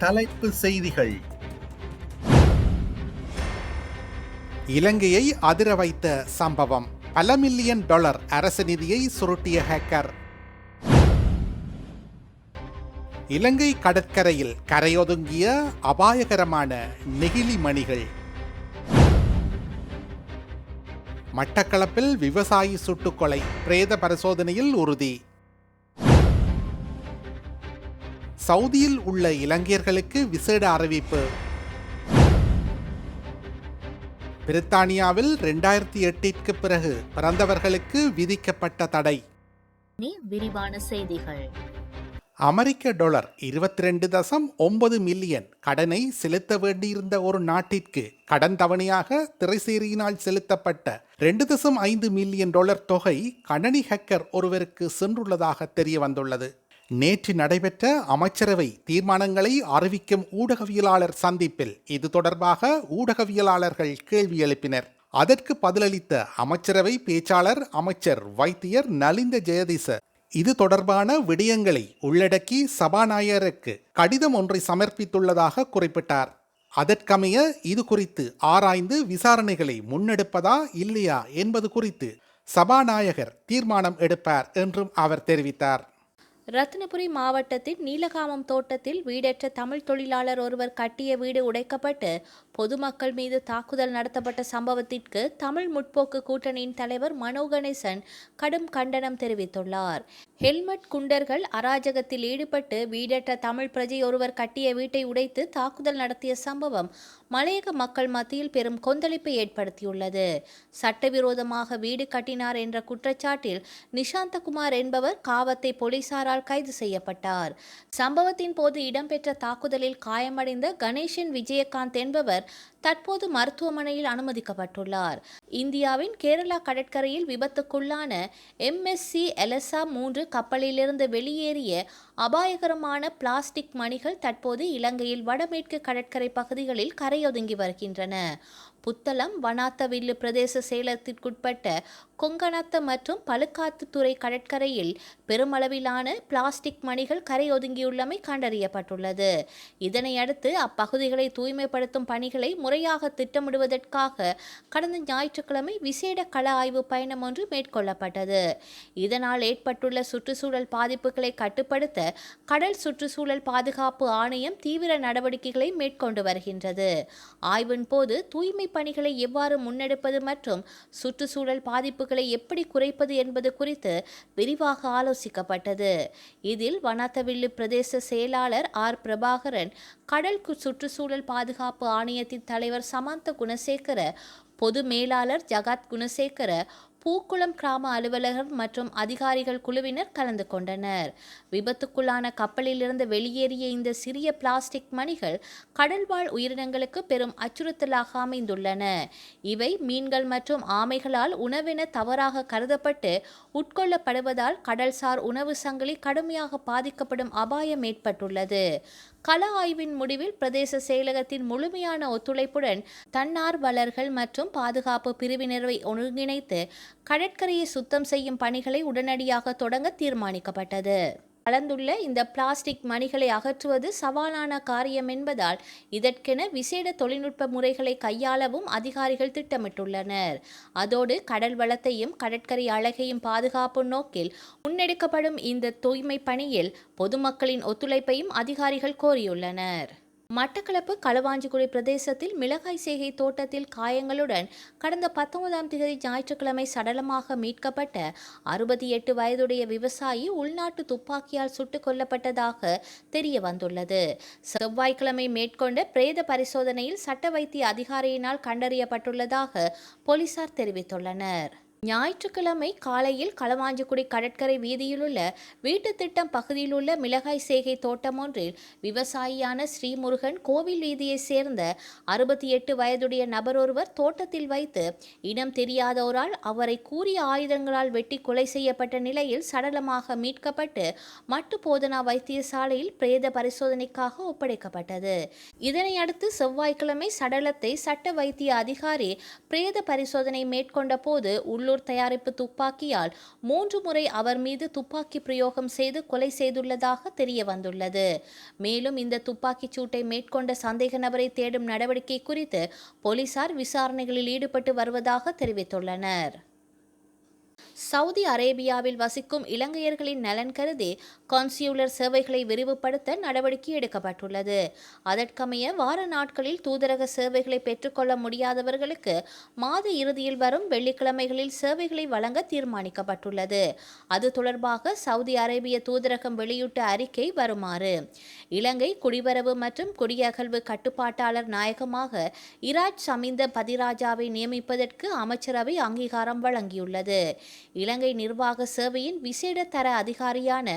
தலைப்பு செய்திகள். இலங்கையை அதிர வைத்த சம்பவம். பல மில்லியன் டாலர் அரசு நிதியை சுருட்டிய ஹேக்கர். இலங்கை கடற்கரையில் கரையொதுங்கிய அபாயகரமான நெகிழி மணிகள். மட்டக்களப்பில் விவசாயி சுட்டுக்கொலை, பிரேத பரிசோதனையில் உறுதி. சவுதியில் உள்ள இலங்கையர்களுக்கு விசேட அறிவிப்பு. பிரித்தானியாவில் 2008ற்கு பிறகு பிறந்தவர்களுக்கு விதிக்கப்பட்ட தடை. விரிவான செய்திகள். அமெரிக்க டாலர் 22.9 மில்லியன் கடனை செலுத்த வேண்டியிருந்த ஒரு நாட்டிற்கு கடன் தவணையாக திரைசேரியினால் செலுத்தப்பட்ட 2.5 மில்லியன் டாலர் தொகை கணனி ஹேக்கர் ஒருவருக்கு சென்றுள்ளதாக தெரிய வந்துள்ளது. நேற்று நடைபெற்ற அமைச்சரவை தீர்மானங்களை அறிவிக்கும் ஊடகவியலாளர் சந்திப்பில் இது தொடர்பாக ஊடகவியலாளர்கள் கேள்வி எழுப்பினர். அதற்கு பதிலளித்த அமைச்சரவை பேச்சாளர் அமைச்சர் வைத்தியர் நலிந்த ஜெயதிச இது தொடர்பான விடயங்களை உள்ளடக்கி சபாநாயகருக்கு கடிதம் ஒன்றை சமர்ப்பித்துள்ளதாக குறிப்பிட்டார். அதற்கமைய இது குறித்து ஆராய்ந்து விசாரணைகளை முன்னெடுப்பதா இல்லையா என்பது குறித்து சபாநாயகர் தீர்மானம் எடுப்பார் என்றும் அவர் தெரிவித்தார். ரத்தினபுரி மாவட்டத்தின் நீலகாமம் தோட்டத்தில் வீடற்ற தமிழ் தொழிலாளர் ஒருவர் கட்டிய வீடு உடைக்கப்பட்டு பொதுமக்கள் மீது தாக்குதல் நடத்தப்பட்ட சம்பவத்திற்கு தமிழ் முற்போக்கு கூட்டணியின் தலைவர் மனோ கணேசன் கடும் கண்டனம் தெரிவித்துள்ளார். ஹெல்மெட் குண்டர்கள் அராஜகத்தில் ஈடுபட்டு வீடற்ற தமிழ் பிரஜை ஒருவர் கட்டிய வீட்டை உடைத்து தாக்குதல் நடத்திய சம்பவம் மலையக மக்கள் மத்தியில் பெரும் கொந்தளிப்பை ஏற்படுத்தியுள்ளது. சட்டவிரோதமாக வீடு கட்டினார் என்ற குற்றச்சாட்டில் நிஷாந்தகுமார் என்பவர் காவத்தை போலீசாரால் கைது செய்யப்பட்டார். சம்பவத்தின் போது இடம்பெற்ற தாக்குதலில் காயமடைந்த கணேசன் விஜயகாந்த் என்பவர் தற்போது மருத்துவமனையில் அனுமதிக்கப்பட்டுள்ளார். இந்தியாவின் கேரளா கடற்கரையில் விபத்துக்குள்ளான MSC எலசா 3 கப்பலிலிருந்து வெளியேறிய அபாயகரமான பிளாஸ்டிக் மணிகள் தற்போது இலங்கையில் வடமேற்கு கடற்கரை பகுதிகளில் கரையொதுங்கி வருகின்றன. புத்தளம் வனாத்தவில்லு பிரதேச செயலகத்திற்குட்பட்ட கொங்கணத்த மற்றும் பழுக்காத்துத்துறை கடற்கரையில் பெருமளவிலான பிளாஸ்டிக் மணிகள் கரையொதுங்கியுள்ளமை கண்டறியப்பட்டுள்ளது. இதனையடுத்து அப்பகுதிகளை தூய்மைப்படுத்தும் பணிகளை முறையாக திட்டமிடுவதற்காக கடந்த ஞாயிற்றுக்கிழமை விசேட கள ஆய்வு பயணம் ஒன்று மேற்கொள்ளப்பட்டது. இதனால் ஏற்பட்டுள்ள சுற்றுச்சூழல் பாதிப்புகளை கட்டுப்படுத்த கடல் சுற்றுச்சூழல் பாதுகாப்பு ஆணையம் தீவிர நடவடிக்கைகளை மேற்கொண்டு வருகின்றது. ஆய்வின் போது தூய்மை பணிகளை எவ்வாறு முன்னெடுப்பது மற்றும் சுற்றுச்சூழல் பாதிப்புகளை எப்படி குறைப்பது என்பது குறித்து விரிவாக ஆலோசிக்கப்பட்டது. இதில் வனாத்தவில்லு பிரதேச செயலாளர் R. பிரபாகரன், கடல் சுற்றுச்சூழல் பாதுகாப்பு ஆணையத்தின் தலைவர் சமந்த குணசேகர, பொது மேலாளர் ஜகத் குணசேகர, பூக்குளம் கிராம அலுவலகர் மற்றும் அதிகாரிகள் குழுவினர் கலந்து கொண்டனர். விபத்துக்குள்ளான கப்பலிலிருந்து வெளியேறிய இந்த சிறிய பிளாஸ்டிக் மணிகள் கடல்வாழ் உயிரினங்களுக்கு பெரும் அச்சுறுத்தலாக அமைந்துள்ளன. இவை மீன்கள் மற்றும் ஆமைகளால் உணவென தவறாக கருதப்பட்டு உட்கொள்ளப்படுவதால் கடல்சார் உணவு சங்கிலி கடுமையாக பாதிக்கப்படும் அபாயம் ஏற்பட்டுள்ளது. கள ஆய்வின் முடிவில் பிரதேச செயலகத்தின் முழுமையான ஒத்துழைப்புடன் தன்னார்வலர்கள் மற்றும் பாதுகாப்பு பிரிவினரை ஒருங்கிணைத்து கடற்கரையை சுத்தம் செய்யும் பணிகளை உடனடியாக தொடங்க தீர்மானிக்கப்பட்டது. கலந்துள்ள இந்த பிளாஸ்டிக் மணிகளை அகற்றுவது சவாலான காரியம் என்பதால் இதற்கென விசேட தொழில்நுட்ப முறைகளை கையாளவும் அதிகாரிகள் திட்டமிட்டுள்ளனர். அதோடு கடல் வளத்தையும் கடற்கரை அழகையும் பாதுகாப்பு நோக்கில் முன்னெடுக்கப்படும் இந்த தூய்மை பணியில் பொதுமக்களின் ஒத்துழைப்பையும் அதிகாரிகள் கோரியுள்ளனர். மட்டக்களப்பு களுவாஞ்சிக்குடி பிரதேசத்தில் மிளகாய் சேகை தோட்டத்தில் காயங்களுடன் கடந்த 19ஆம் தேதி ஞாயிற்றுக்கிழமை சடலமாக மீட்கப்பட்ட 68 வயதுடைய விவசாயி உள்நாட்டு துப்பாக்கியால் சுட்டுக் கொல்லப்பட்டதாக தெரிய வந்துள்ளது. செவ்வாய்க்கிழமை மேற்கொண்ட பிரேத பரிசோதனையில் சட்ட வைத்திய அதிகாரியினால் கண்டறியப்பட்டுள்ளதாக போலீசார் தெரிவித்துள்ளனர். ஞாயிற்றுக்கிழமை காலையில் களுவாஞ்சிக்குடி கடற்கரை வீதியிலுள்ள வீட்டு திட்டம் பகுதியிலுள்ள மிளகாய் சேகை தோட்டம் ஒன்றில் விவசாயியான ஸ்ரீமுருகன் கோவில் வீதியை சேர்ந்த 68 வயதுடைய நபர் ஒருவர் தோட்டத்தில் வைத்து இனம் தெரியாதோரால் அவரை கூறிய ஆயுதங்களால் வெட்டி கொலை செய்யப்பட்ட நிலையில் சடலமாக மீட்கப்பட்டு மட்டு போதனா வைத்தியசாலையில் பிரேத பரிசோதனைக்காக ஒப்படைக்கப்பட்டது. இதனையடுத்து செவ்வாய்க்கிழமை சடலத்தை சட்ட வைத்திய அதிகாரி பிரேத பரிசோதனை மேற்கொண்ட போது உள்ளூர் உள்ளூர் தயாரிப்பு துப்பாக்கியால் 3 முறை அவர் மீது துப்பாக்கி பிரயோகம் செய்து கொலை செய்துள்ளதாக தெரிய வந்துள்ளது. மேலும் இந்த துப்பாக்கிச் சூட்டை மேற்கொண்ட சந்தேக நபரை தேடும் நடவடிக்கை குறித்து போலீசார் விசாரணைகளில் ஈடுபட்டு வருவதாக தெரிவித்துள்ளனர். சவுதி அரேபியாவில் வசிக்கும் இலங்கையர்களின் நலன் கருதி கான்சியுலர் சேவைகளை விரிவுபடுத்த நடவடிக்கை எடுக்கப்பட்டுள்ளது. அதற்கமைய வார நாட்களில் தூதரக சேவைகளை பெற்றுக்கொள்ள முடியாதவர்களுக்கு மாத இறுதியில் வரும் வெள்ளிக்கிழமைகளில் சேவைகளை வழங்க தீர்மானிக்கப்பட்டுள்ளது. அது தொடர்பாக சவுதி அரேபிய தூதரகம் வெளியிட்ட அறிக்கை வருமாறு: இலங்கை குடிவரவு மற்றும் குடியகல்வு கட்டுப்பாட்டாளர் நாயகமாக இராஜ் சமிந்த பதிராஜாவை நியமிப்பதற்கு அமைச்சரவை அங்கீகாரம் வழங்கியுள்ளது. இலங்கை நிர்வாக சேவையின் விசேட தர அதிகாரியான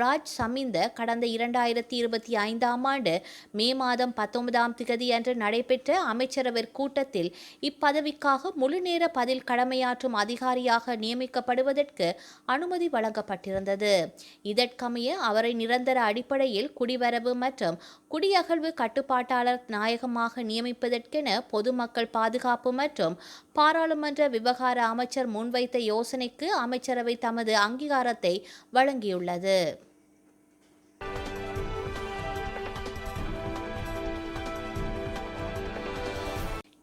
ராஜ் சமிந்த கடந்த 2025ஆம் ஆண்டு மே மாதம் 19ஆம் திகதி அன்று நடைபெற்ற அமைச்சரவை கூட்டத்தில் இப்பதவிக்காக முழுநேர பதில் கடமையாற்றும் அதிகாரியாக நியமிக்கப்படுவதற்கு அனுமதி வழங்கப்பட்டிருந்தது. இதற்கமைய அவரை நிரந்தர அடிப்படையில் குடிவரவு மற்றும் குடியகல்வு கட்டுப்பாட்டாளர் நாயகமாக நியமிப்பதற்கென பொதுமக்கள் பாதுகாப்பு மற்றும் பாராளுமன்ற விவகார அமைச்சர் முன்வைத்த யோசனைக்கு அமைச்சரவை தமது அங்கீகாரத்தை வழங்கியுள்ளது.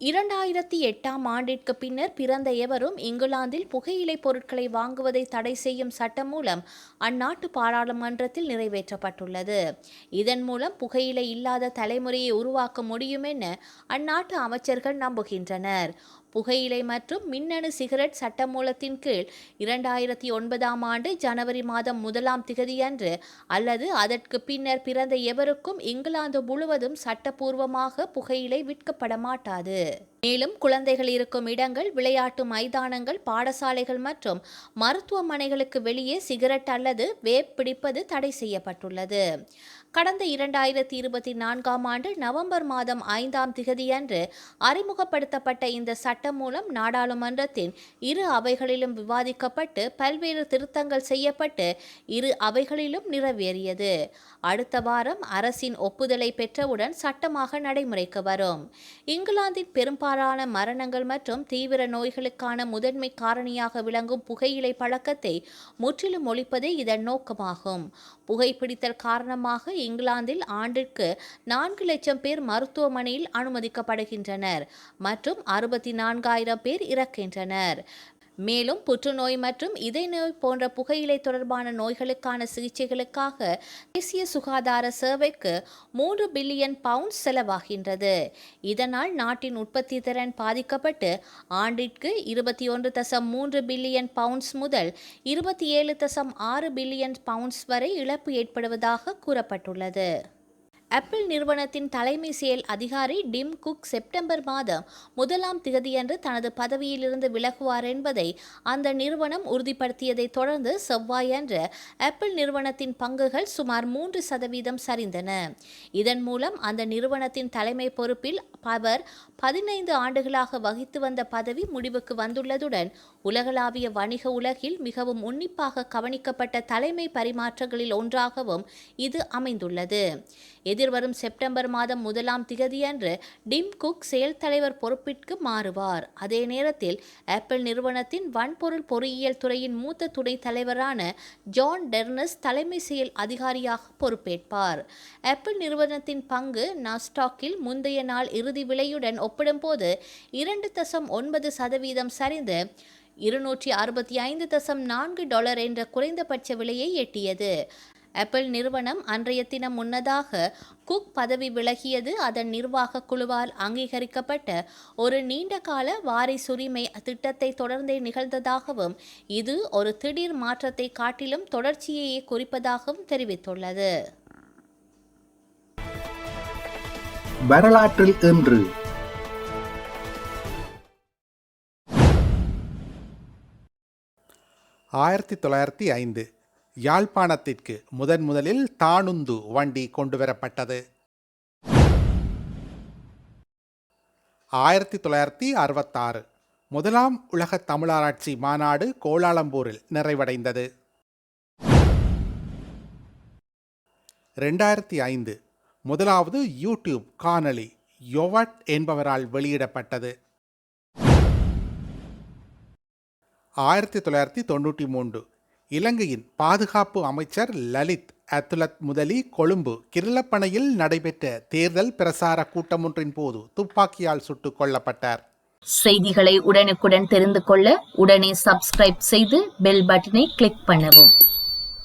(2008ஆம் ஆண்டிற்கு பின்னர் பிறந்த எவரும் இங்கிலாந்தில் புகையிலை பொருட்களை வாங்குவதை தடை செய்யும் சட்டம் மூலம் அந்நாட்டு பாராளுமன்றத்தில் நிறைவேற்றப்பட்டுள்ளது. இதன் மூலம் புகையிலை இல்லாத தலைமுறையை உருவாக்க முடியும் என அந்நாட்டு அமைச்சர்கள் நம்புகின்றனர். புகையிலை மற்றும் மின்னணு சிகரெட் சட்டமூலத்தின் கீழ் 2009ஆம் ஆண்டு ஜனவரி மாதம் 1ஆம் திகதியன்று அல்லது அதற்கு பின்னர் பிறந்த எவருக்கும் இங்கிலாந்து முழுவதும் சட்டப்பூர்வமாக புகையிலை விற்கப்பட மாட்டாது. மேலும் குழந்தைகள் இருக்கும் இடங்கள், விளையாட்டு மைதானங்கள், பாடசாலைகள் மற்றும் மருத்துவமனைகளுக்கு வெளியே சிகரெட் அல்லது வேப் பிடிப்பது தடை செய்யப்பட்டுள்ளது. கடந்த 2024ஆம் ஆண்டு நவம்பர் மாதம் 5ஆம் திகதியன்று அறிமுகப்படுத்தப்பட்ட இந்த சட்டம் மூலம் நாடாளுமன்றத்தின் இரு அவைகளிலும் விவாதிக்கப்பட்டு பல்வேறு திருத்தங்கள் செய்யப்பட்டு இரு அவைகளிலும் நிறைவேறியது. அடுத்த வாரம் அரசின் ஒப்புதலை பெற்றவுடன் சட்டமாக நடைமுறைக்கு வரும். இங்கிலாந்தின் பெரும்பாலான மரணங்கள் மற்றும் தீவிர நோய்களுக்கான முதன்மை காரணியாக விளங்கும் புகையிலை பழக்கத்தை முற்றிலும் ஒழிப்பதே இதன் நோக்கமாகும். புகைப்பிடித்தல் காரணமாக இங்கிலாந்தில் ஆண்டிற்கு 4 லட்சம் பேர் மருத்துவமனையில் அனுமதிக்கப்படுகின்றனர் மற்றும் 64,000 பேர் இறக்கின்றனர். மேலும் புற்றுநோய் மற்றும் இதய நோய் போன்ற புகையிலை தொடர்பான நோய்களுக்கான சிகிச்சைகளுக்காக தேசிய சுகாதார சேவைக்கு 3 பில்லியன் பவுண்ட் செலவாகின்றது. இதனால் நாட்டின் உற்பத்தி திறன் பாதிக்கப்பட்டு ஆண்டிற்கு 21.3 பில்லியன் பவுண்ட்ஸ் முதல் 27.6 பில்லியன் பவுண்ட்ஸ் வரை இழப்பு ஏற்படுவதாக கூறப்பட்டுள்ளது. ஆப்பிள் நிறுவனத்தின் தலைமை செயல் அதிகாரி டிம் குக் செப்டம்பர் மாதம் 1ஆம் திகதியன்று தனது பதவியிலிருந்து விலகுவார் என்பதை அந்த நிறுவனம் உறுதிப்படுத்தியதை தொடர்ந்து செவ்வாயன்று ஆப்பிள் நிறுவனத்தின் பங்குகள் சுமார் 3% சரிந்தன. இதன் மூலம் அந்த நிறுவனத்தின் தலைமை பொறுப்பில் அவர் 15 ஆண்டுகளாக வகித்து வந்த பதவி முடிவுக்கு வந்துள்ளதுடன் உலகளாவிய வணிக உலகில் மிகவும் உன்னிப்பாக கவனிக்கப்பட்ட தலைமை பரிமாற்றங்களில் ஒன்றாகவும் இது அமைந்துள்ளது. எதிர்வரும் செப்டம்பர் மாதம் 1ஆம் திகதியன்று டிம் குக் செயல் தலைவர் பொறுப்பிற்கு மாறுவார். அதே நேரத்தில் ஆப்பிள் நிறுவனத்தின் வன்பொருள் பொறியியல் துறையின் மூத்த துணைத் தலைவரான ஜான் டெர்னஸ் தலைமை செயல் அதிகாரியாக பொறுப்பேற்பார். ஆப்பிள் நிறுவனத்தின் பங்கு நாஸ்டாக்கில் முந்தைய நாள் இறுதி விலையுடன் ஒப்பிடும்போது 2.9% சரிந்து $265.4 என்ற குறைந்தபட்ச விலையை எட்டியது. ஆப்பிள் நிறுவனம் அன்றைய தினம் முன்னதாக குக் பதவி விலகியது அதன் நிர்வாக குழுவால் அங்கீகரிக்கப்பட்ட ஒரு நீண்டகால வாரிசுரிமை திட்டத்தை தொடர்ந்தே நிகழ்ந்ததாகவும் இது ஒரு திடீர் மாற்றத்தை காட்டிலும் தொடர்ச்சியையே குறிப்பதாகவும் தெரிவித்துள்ளது. வரலாற்றில் இன்று 1905 யாழ்ப்பாணத்திற்கு முதலில் தானுந்து வண்டி கொண்டுவரப்பட்டது. 1966 முதலாம் உலக தமிழாராய்ச்சி மாநாடு கோலாலம்பூரில் நிறைவடைந்தது. 2005 முதலாவது யூடியூப் காணொளி யோவட் என்பவரால் வெளியிடப்பட்டது. 1993 இலங்கையின் பாதுகாப்பு அமைச்சர் லலித் அத்துலத் முதலி கொழும்பு கிருளப்பனையில் நடைபெற்ற தேர்தல் பிரசார கூட்டமொன்றின் போது துப்பாக்கியால் சுட்டுக் கொல்லப்பட்டார். செய்திகளை உடனுக்குடன் தெரிந்து கொள்ள உடனே சப்ஸ்கிரைப் செய்து பெல் பட்டனை கிளிக் பண்ணவும்.